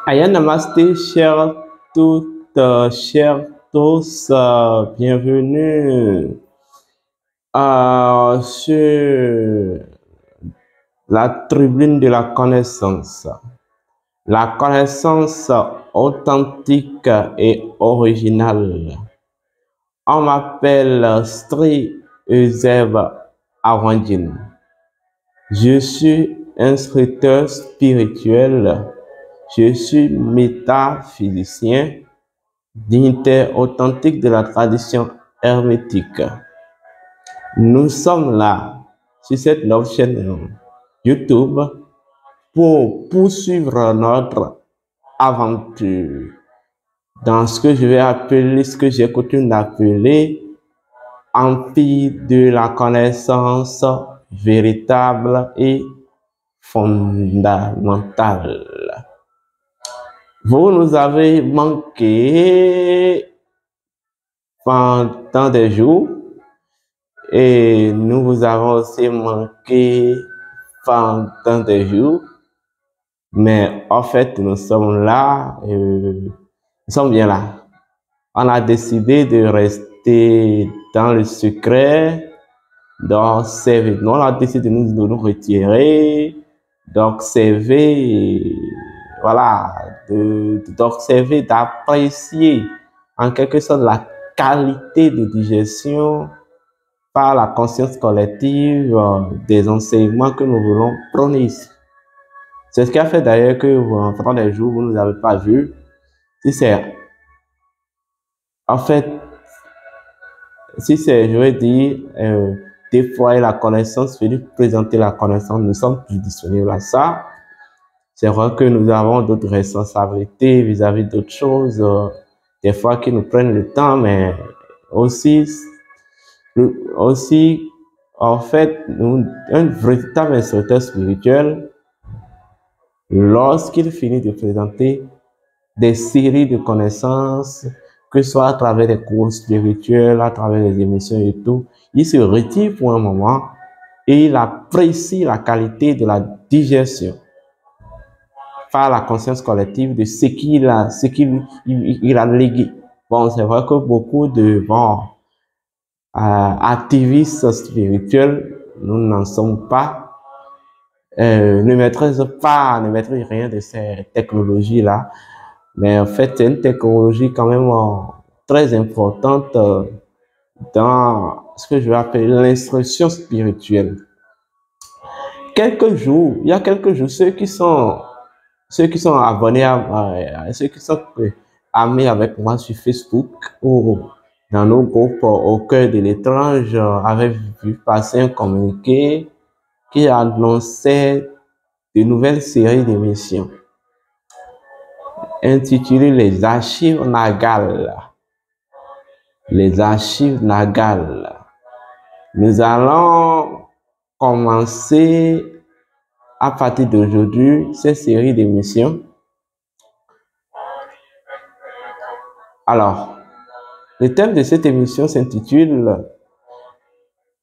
Aya Namaste, chers toutes, chers tous, bienvenue sur la tribune de la connaissance. La connaissance authentique et originale. On m'appelle Sri Euseb Arwandjin. Je suis instructeur spirituel. Je suis métaphysicien, dignitaire authentique de la tradition hermétique. Nous sommes là, sur cette nouvelle chaîne YouTube, pour poursuivre notre aventure dans ce que je vais appeler, ce que j'ai coutume d'appeler empire de la connaissance véritable et fondamentale. Vous nous avez manqué pendant des jours et nous vous avons aussi manqué pendant des jours, mais en fait nous sommes là, nous sommes bien là. On a décidé de rester dans le secret, d'observer. On a décidé de nous retirer, d'observer, voilà, d'observer, d'apprécier en quelque sorte la qualité de digestion par la conscience collective des enseignements que nous voulons prôner ici. C'est ce qui a fait d'ailleurs que pendant des jours, vous ne nous avez pas vus. Si c'est, en fait, si c'est, je vais dire, déployer la connaissance, venir présenter la connaissance, nous sommes plus disponibles à ça. C'est vrai que nous avons d'autres responsabilités vis-à-vis d'autres choses, des fois qui nous prennent le temps, mais aussi, en fait, un véritable instructeur spirituel, lorsqu'il finit de présenter des séries de connaissances, que ce soit à travers des cours spirituels, à travers des émissions et tout, il se retire pour un moment et il apprécie la qualité de la digestion par la conscience collective de ce qu'il a légué. Bon, c'est vrai que beaucoup de activistes spirituels, nous n'en sommes pas, ne maîtrisent rien de ces technologies-là. Mais en fait, c'est une technologie quand même très importante dans ce que je vais appeler l'instruction spirituelle. Il y a quelques jours, ceux qui sont abonnés ceux qui sont amis avec moi sur Facebook ou dans nos groupes au cœur de l'étrange avait vu passer un communiqué qui annonçait de nouvelles séries d'émissions intitulées Les Archives Nagales. Les Archives Nagales. Nous allons commencer à partir d'aujourd'hui cette série d'émissions. Alors, le thème de cette émission s'intitule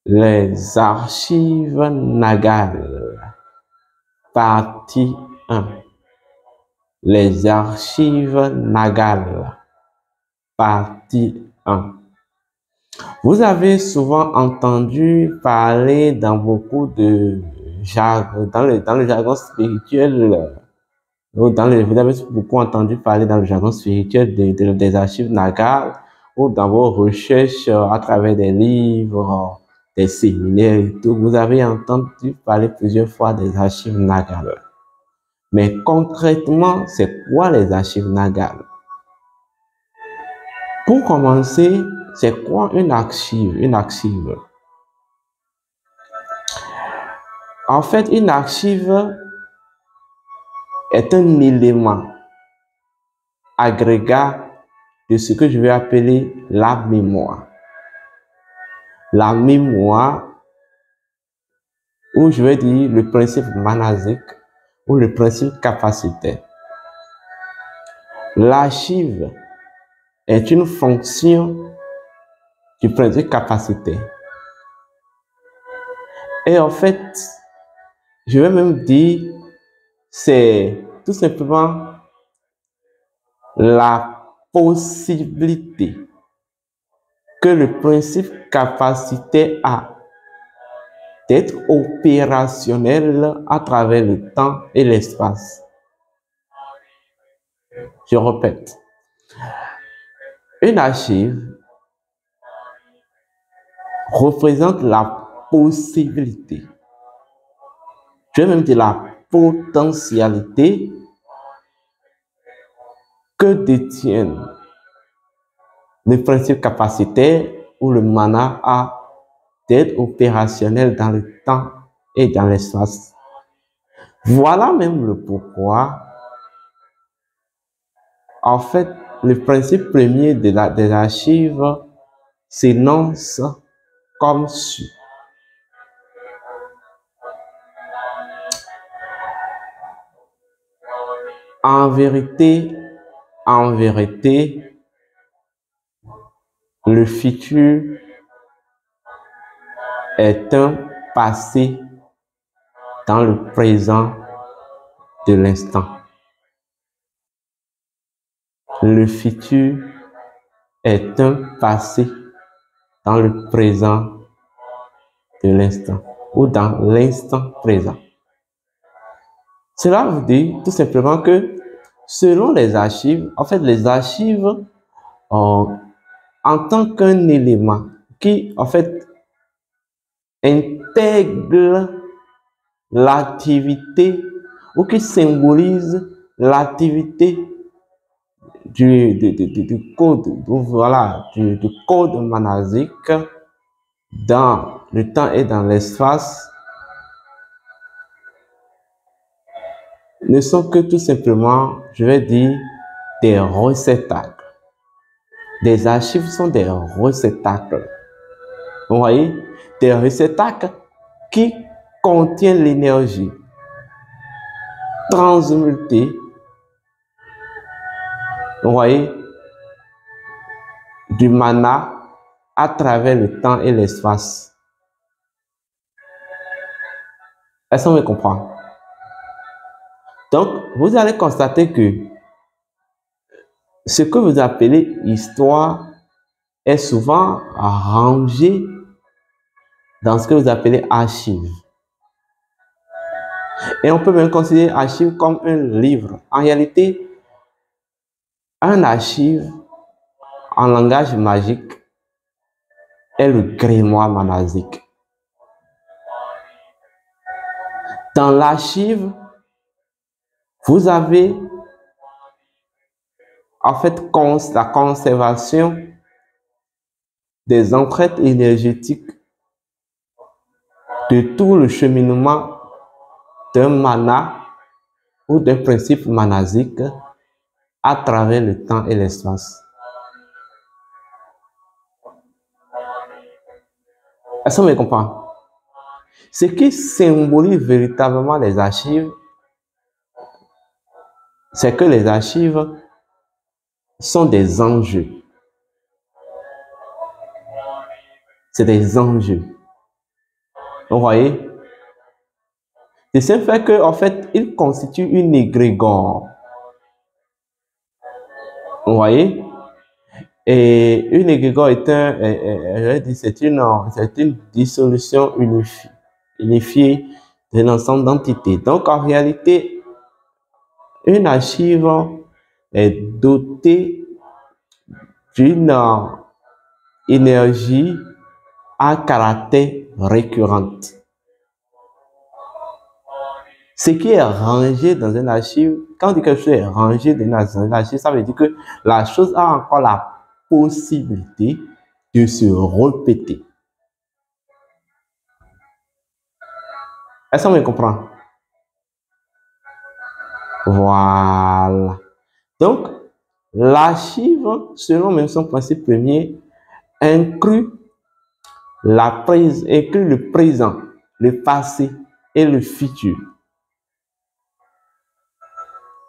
Les Archives Nagales, partie 1. Les Archives Nagales, partie 1. Vous avez souvent entendu parler dans beaucoup de jargon, dans le jargon spirituel, vous avez beaucoup entendu parler dans le jargon spirituel des archives Nagales, ou dans vos recherches à travers des livres, des séminaires et tout, vous avez entendu parler plusieurs fois des archives Nagales. Mais concrètement, c'est quoi les archives Nagales? Pour commencer, c'est quoi une archive? Une archive. En fait, une archive est un élément agrégat de ce que je vais appeler la mémoire. La mémoire, ou je vais dire le principe manasique, ou le principe capacitaire. L'archive est une fonction du principe capacitaire. Et en fait, je vais même dire, c'est tout simplement la possibilité que le principe capacitaire a d'être opérationnel à travers le temps et l'espace. Je répète, une archive représente la possibilité, je vais même dire la potentialité que détiennent le principe capacitaire ou le mana a d'être opérationnel dans le temps et dans l'espace. Voilà même le pourquoi, en fait, le principe premier des archives s'énonce comme suit. En vérité, le futur est un passé dans le présent de l'instant. Le futur est un passé dans le présent de l'instant ou dans l'instant présent. Cela veut dire tout simplement que selon les archives, en fait les archives en tant qu'un élément qui en fait intègre l'activité ou qui symbolise l'activité du code, voilà, du code manasique dans le temps et dans l'espace, ne sont que tout simplement, je vais dire, des réceptacles. Des archives sont des réceptacles. Vous voyez, des réceptacles qui contiennent l'énergie transmutée, vous voyez, du mana à travers le temps et l'espace. Est-ce qu'on me comprend? Donc, vous allez constater que ce que vous appelez histoire est souvent rangé dans ce que vous appelez archive. Et on peut même considérer archive comme un livre. En réalité, un archive en langage magique est le grimoire manasique. Dans l'archive, vous avez en fait la conservation des empreintes énergétiques de tout le cheminement d'un mana ou d'un principe manasique à travers le temps et l'espace. Est-ce qu'on me comprend? Ce qui symbolise véritablement les archives, c'est que les archives sont des enjeux. C'est des enjeux. Vous voyez? C'est ce fait qu'en fait, il constitue une égrégore. Vous voyez? Et une égrégore c'est une dissolution unifiée d'un ensemble d'entités. Donc, en réalité, une archive est dotée d'une énergie à caractère récurrent. Ce qui est rangé dans une archive, quand on dit que quelque chose est rangé dans une archive, ça veut dire que la chose a encore la possibilité de se répéter. Est-ce qu'on me comprend? Voilà. Donc, l'archive, selon même son principe premier, inclut le présent, le passé et le futur.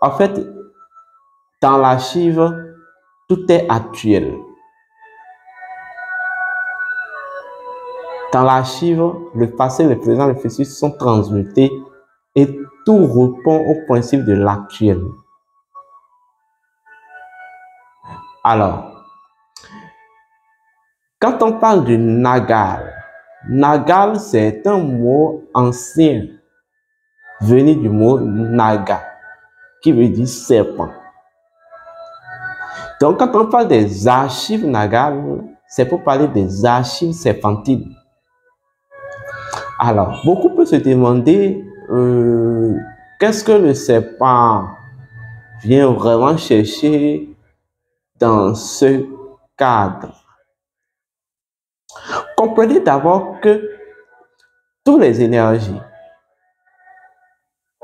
En fait, dans l'archive, tout est actuel. Dans l'archive, le passé, le présent, le futur sont transmutés et tout répond au principe de l'actuel. Alors, quand on parle du Nagal, Nagal c'est un mot ancien venu du mot Naga, qui veut dire serpent. Donc, quand on parle des archives Nagal, c'est pour parler des archives serpentines. Alors, beaucoup peuvent se demander qu'est-ce que le serpent vient vraiment chercher dans ce cadre. Comprenez d'abord que toutes les énergies,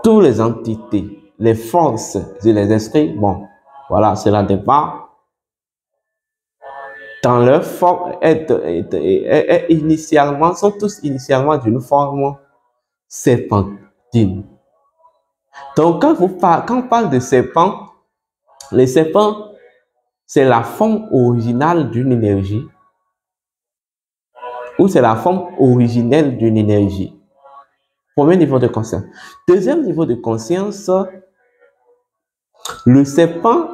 toutes les entités, les forces et les esprits, bon, voilà, c'est la débat. Dans leur forme, sont tous initialement d'une forme serpentine. Donc, quand on parle de serpent, les serpents, c'est la forme originale d'une énergie ou c'est la forme originelle d'une énergie. Premier niveau de conscience. Deuxième niveau de conscience, le serpent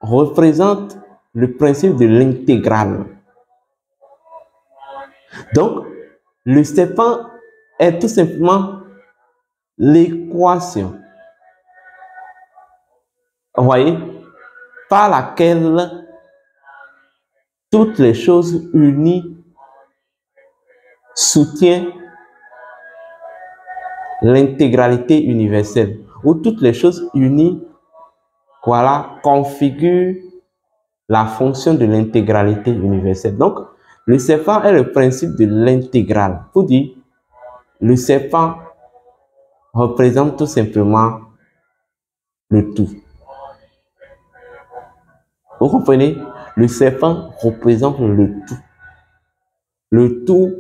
représente le principe de l'intégrale. Donc, le serpent est tout simplement l'équation, vous voyez, par laquelle toutes les choses unies soutiennent l'intégralité universelle, ou toutes les choses unies, voilà, configurent la fonction de l'intégralité universelle. Donc, le serpent est le principe de l'intégrale. Pour dire, le serpent représente tout simplement le tout. Vous comprenez? Le serpent représente le tout. Le tout,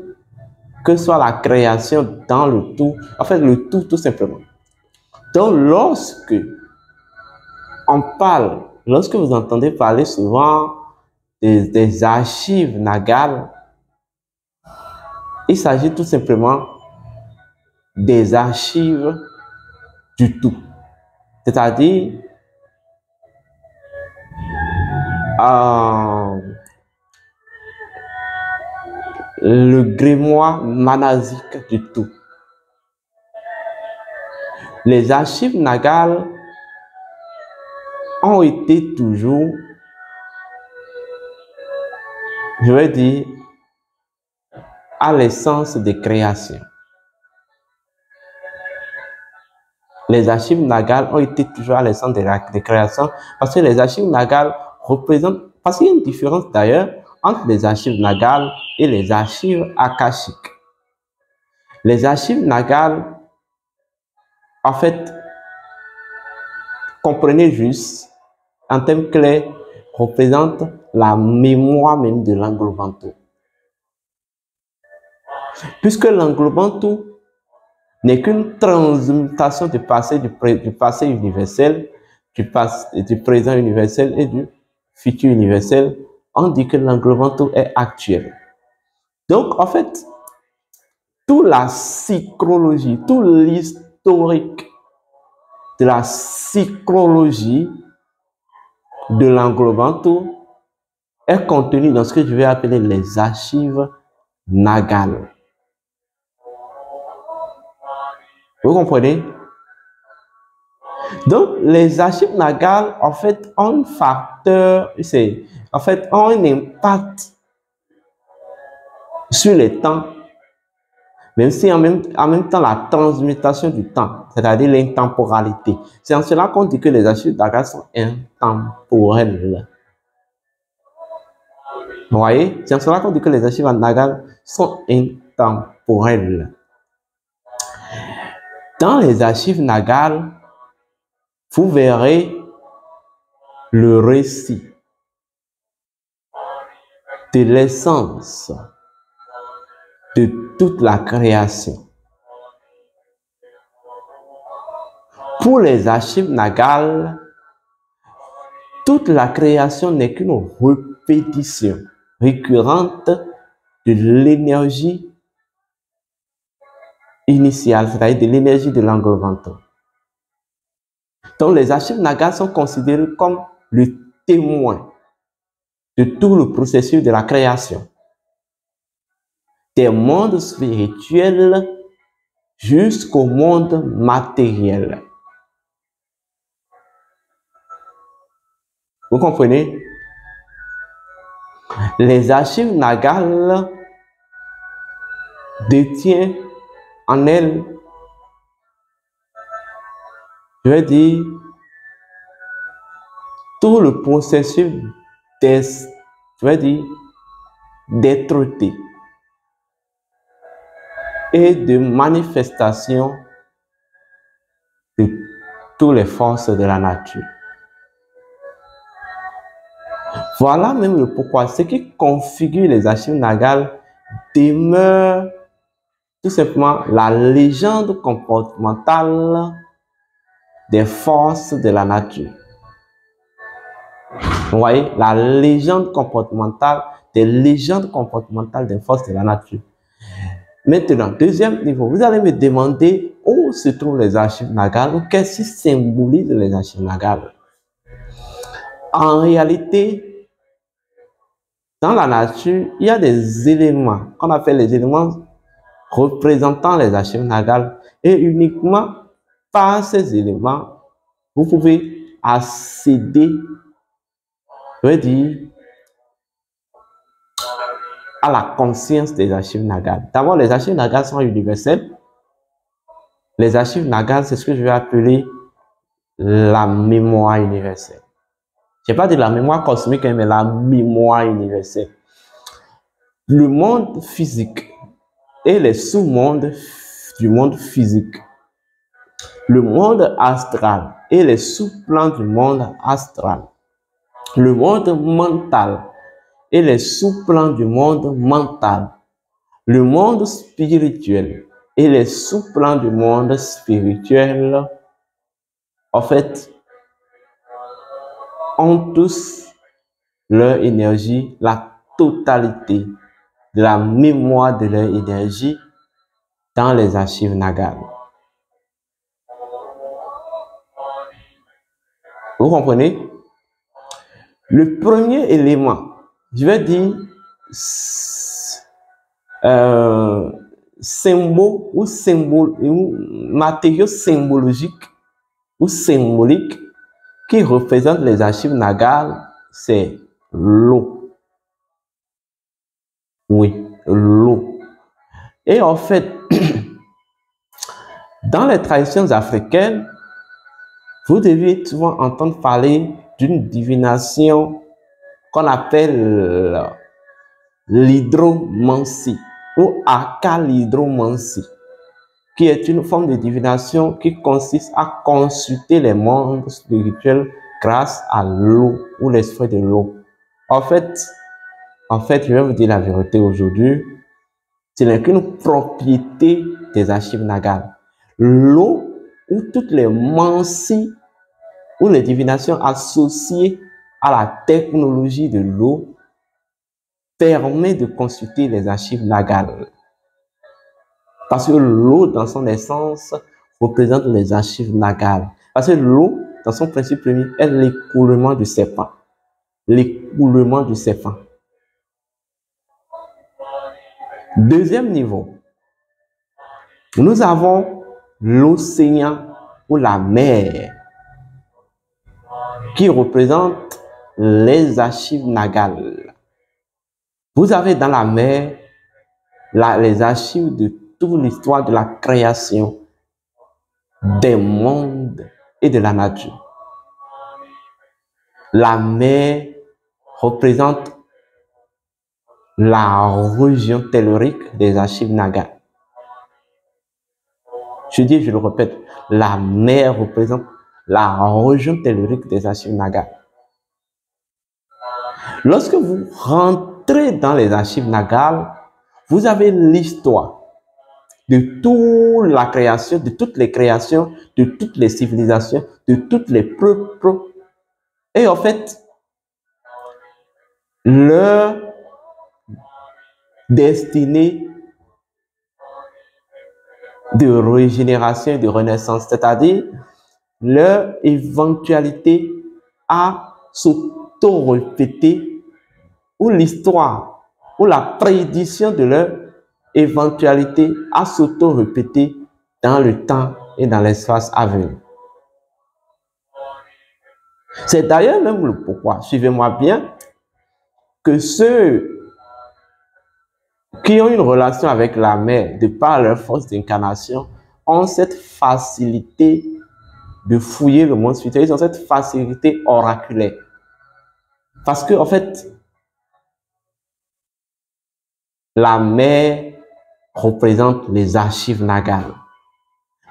que soit la création dans le tout, en fait, le tout simplement. Donc, lorsque vous entendez parler souvent des archives Nagal, il s'agit tout simplement des archives du tout. C'est-à-dire, le grimoire manasique du tout. Les archives Nagal ont été toujours, je vais dire, à l'essence des créations. Les archives Nagal ont été toujours à l'essence des créations parce que les archives Nagal représentent, parce qu'il y a une différence d'ailleurs entre les archives nagales et les archives akashiques. Les archives nagales, en fait, comprenez juste, en termes clairs, représentent la mémoire même de l'Anglo-Bantou. Puisque l'Anglo-Bantou n'est qu'une transmutation du passé, du passé universel, du présent universel et du futur universel, on dit que l'Anglo-Bantou est actuel. Donc, en fait, toute la psychologie, tout l'historique de la psychologie de l'Anglo-Bantou est contenu dans ce que je vais appeler les archives nagales. Vous comprenez? Donc, les archives nagales, en fait, ont un facteur, en fait, ont un impact sur les temps, même si en même temps la transmutation du temps, c'est-à-dire l'intemporalité. C'est en cela qu'on dit que les archives nagales sont intemporelles. Vous voyez? C'est en cela qu'on dit que les archives nagales sont intemporelles. Dans les archives nagales, vous verrez le récit de l'essence de toute la création. Pour les archives nagales, toute la création n'est qu'une répétition récurrente de l'énergie initiale, c'est-à-dire de l'énergie de l'Anglo-Bantou. Donc, les archives nagales sont considérées comme le témoin de tout le processus de la création, des mondes spirituels jusqu'au monde matériel. Vous comprenez? Les archives nagales détiennent en elles, je vais dire, tout le processus d'être-té et de manifestation de toutes les forces de la nature. Voilà même le pourquoi. Ce qui configure les archives nagales demeure tout simplement la légende comportementale des forces de la nature. Vous voyez, la légende comportementale, des légendes comportementales des forces de la nature. Maintenant, deuxième niveau, vous allez me demander où se trouvent les archives nagales ou qu'est-ce qui symbolise les archives nagales. En réalité, dans la nature, il y a des éléments qu'on appelle les éléments représentant les archives nagales et uniquement par ces éléments, vous pouvez accéder, je veux dire, à la conscience des archives nagales. D'abord, les archives nagales sont universelles. Les archives nagales, c'est ce que je vais appeler la mémoire universelle. Je n'ai pas dit la mémoire cosmique, mais la mémoire universelle. Le monde physique et les sous-mondes du monde physique. Le monde astral et les sous-plans du monde astral. Le monde mental et les sous-plans du monde mental. Le monde spirituel et les sous-plans du monde spirituel, en fait, ont tous leur énergie, la totalité de la mémoire de leur énergie dans les archives nagales. Vous comprenez? Le premier élément, je vais dire, symbole ou matériau symbologique ou symbolique qui représente les archives nagales, c'est l'eau. Oui, l'eau. Et en fait, dans les traditions africaines, vous devez souvent entendre parler d'une divination qu'on appelle l'hydromancie ou acalhydromancie, qui est une forme de divination qui consiste à consulter les mondes spirituels grâce à l'eau ou l'esprit de l'eau. En fait, je vais vous dire la vérité aujourd'hui, ce n'est qu'une propriété des archives nagales. L'eau ou toutes les mancies ou les divinations associées à la technologie de l'eau permet de consulter les archives nagales. Parce que l'eau, dans son essence, représente les archives nagales. Parce que l'eau, dans son principe premier, est l'écoulement du serpent. L'écoulement du serpent. Deuxième niveau, nous avons l'océan ou la mer, qui représente les archives nagales. Vous avez dans la mer les archives de toute l'histoire de la création, des mondes et de la nature. La mer représente la région tellurique des archives nagales. Je le répète, la mer représente la région tellurique des archives nagales. Lorsque vous rentrez dans les archives nagales, vous avez l'histoire de toute la création, de toutes les créations, de toutes les civilisations, de toutes les peuples. Et en fait, leur destinée de régénération et de renaissance, c'est-à-dire leur éventualité à s'auto-répéter, ou l'histoire, ou la prédiction de leur éventualité à s'auto-répéter dans le temps et dans l'espace à venir. C'est d'ailleurs même le pourquoi, suivez-moi bien, que ceux qui ont une relation avec la mer, de par leur force d'incarnation, ont cette facilité de fouiller le monde spirituel, ils ont cette facilité oraculaire. Parce que, en fait, la mer représente les archives nagales,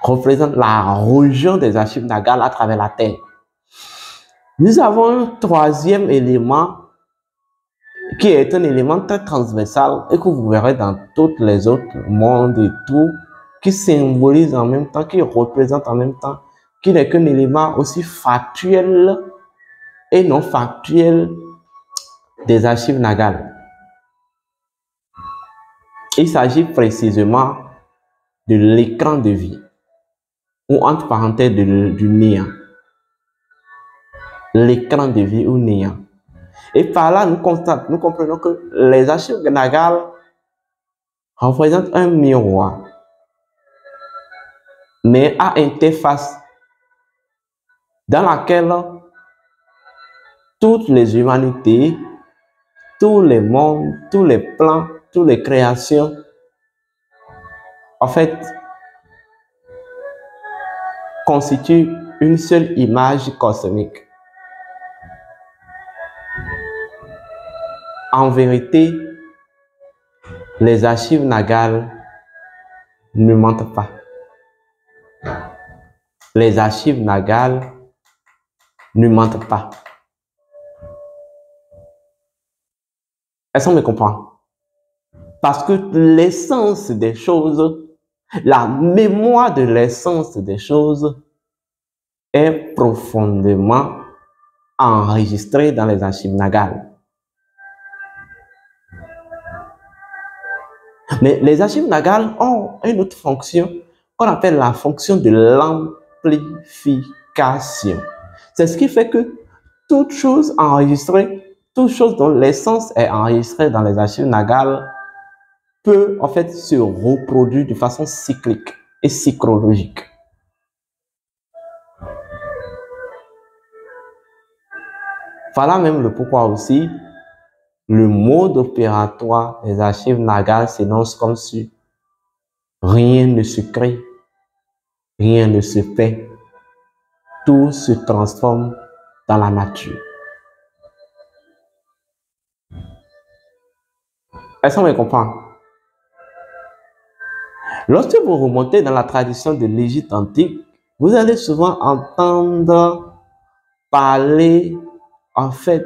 représente la région des archives nagales à travers la terre. Nous avons un troisième élément qui est un élément très transversal et que vous verrez dans tous les autres mondes et tout, qui symbolise en même temps, qui représente en même temps, qui n'est qu'un élément aussi factuel et non factuel des archives nagales. Il s'agit précisément de l'écran de vie, ou entre parenthèses du néant. L'écran de vie ou néant. Et par là, nous comprenons que les archives nagales représentent un miroir, mais à interface, dans laquelle toutes les humanités, tous les mondes, tous les plans, toutes les créations, en fait, constituent une seule image cosmique. En vérité, les archives nagales ne mentent pas. Les archives nagales ne mentent pas. Est-ce qu'on me comprend? Parce que l'essence des choses, la mémoire de l'essence des choses est profondément enregistrée dans les archives nagales. Mais les archives nagales ont une autre fonction qu'on appelle la fonction de l'amplification. C'est ce qui fait que toute chose enregistrée, toute chose dont l'essence est enregistrée dans les archives nagales peut en fait se reproduire de façon cyclique et psychologique. Voilà même le pourquoi aussi le mode opératoire des archives nagales s'énonce comme suit. Rien ne se crée, rien ne se fait, tout se transforme dans la nature. Est-ce qu'on me comprend? Lorsque vous remontez dans la tradition de l'Égypte antique, vous allez souvent entendre parler, en fait,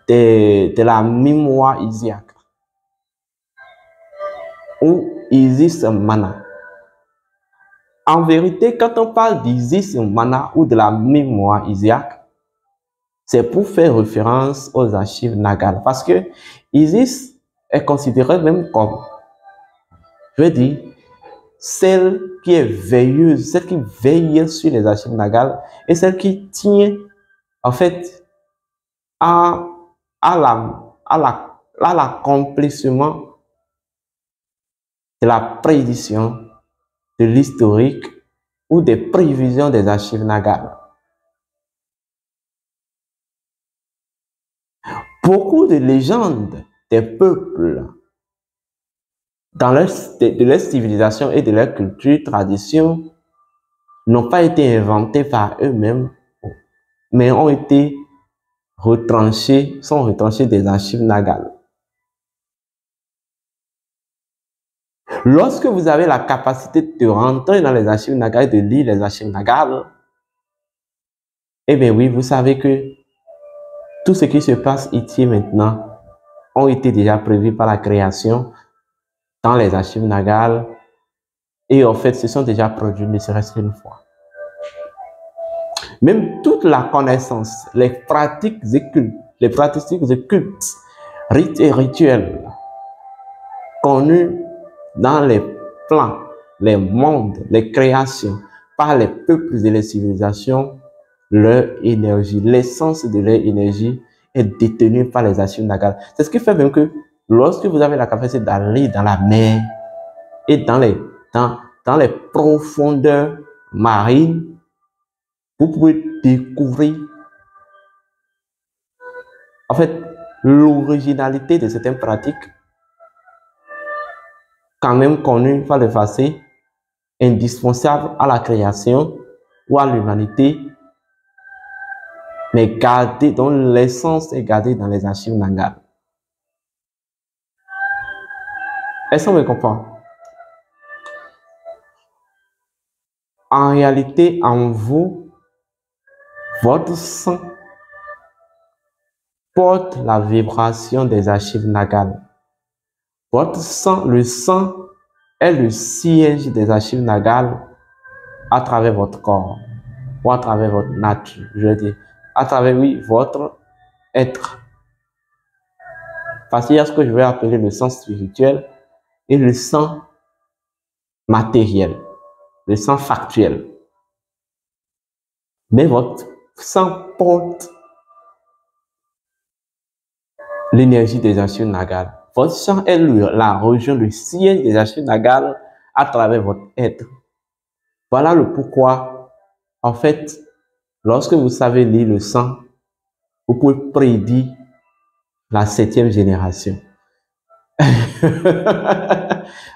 de la mémoire Isiaque ou Isis Mana. En vérité, quand on parle d'Isis Mana ou de la mémoire Isiaque, c'est pour faire référence aux archives nagales. Parce que Isis est considérée même comme, je veux dire, celle qui est veilleuse, celle qui veille sur les archives nagales et celle qui tient, en fait, à l'accomplissement de la prédiction, de l'historique ou des prévisions des archives nagales. Beaucoup de légendes des peuples de leur civilisation et de leur culture, tradition, n'ont pas été inventées par eux-mêmes, mais ont été retranchées, sont retranchées des archives nagales. Lorsque vous avez la capacité de rentrer dans les archives nagales, de lire les archives nagales, eh bien oui, vous savez que tout ce qui se passe ici maintenant ont été déjà prévus par la création dans les archives nagales et en fait, se sont déjà produits ne serait-ce qu'une fois. Même toute la connaissance, les pratiques et cultes, rites et rituels connus dans les plans, les mondes, les créations, par les peuples et les civilisations, leur énergie, l'essence de leur énergie est détenue par les archives nagales. C'est ce qui fait même que lorsque vous avez la capacité d'aller dans la mer et dans les profondeurs marines, vous pouvez découvrir en fait l'originalité de certaines pratiques quand même connues par le passé, indispensables à la création ou à l'humanité, mais gardées, dont l'essence est gardée dans les archives nagales. Est-ce qu'on me comprend? En réalité, en vous, votre sang porte la vibration des archives nagales. Votre sang, le sang est le siège des archives nagales à travers votre corps ou à travers votre nature, je veux dire, à travers, oui, votre être. Parce qu'il y a ce que je vais appeler le sang spirituel et le sang matériel, le sang factuel. Mais votre sang porte l'énergie des archives nagales. Votre sang est la région, le siège des archives nagales à travers votre être. Voilà le pourquoi, en fait, lorsque vous savez lire le sang, vous pouvez prédire la 7e génération.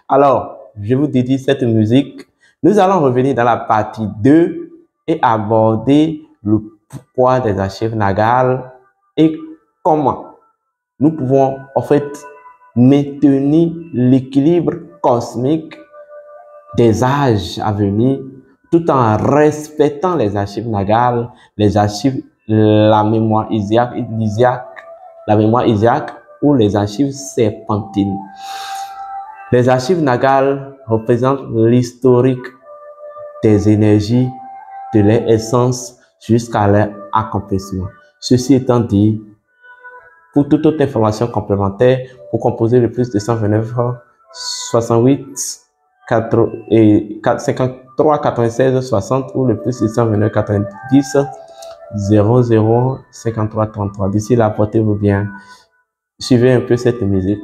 Alors, je vous dédie cette musique. Nous allons revenir dans la partie 2 et aborder le pourquoi des archives nagales et comment nous pouvons en fait maintenir l'équilibre cosmique des âges à venir tout en respectant les archives nagales, les archives, la mémoire isiaque, la mémoire isiaque ou les archives serpentines. Les archives nagales représentent l'historique des énergies, de leur essence jusqu'à leur accomplissement. Ceci étant dit, pour toute autre information complémentaire, pour composer le plus de 129 68 53 96 60 ou le plus de 129 90 00 53 33. D'ici là, portez-vous bien. Suivez un peu cette musique.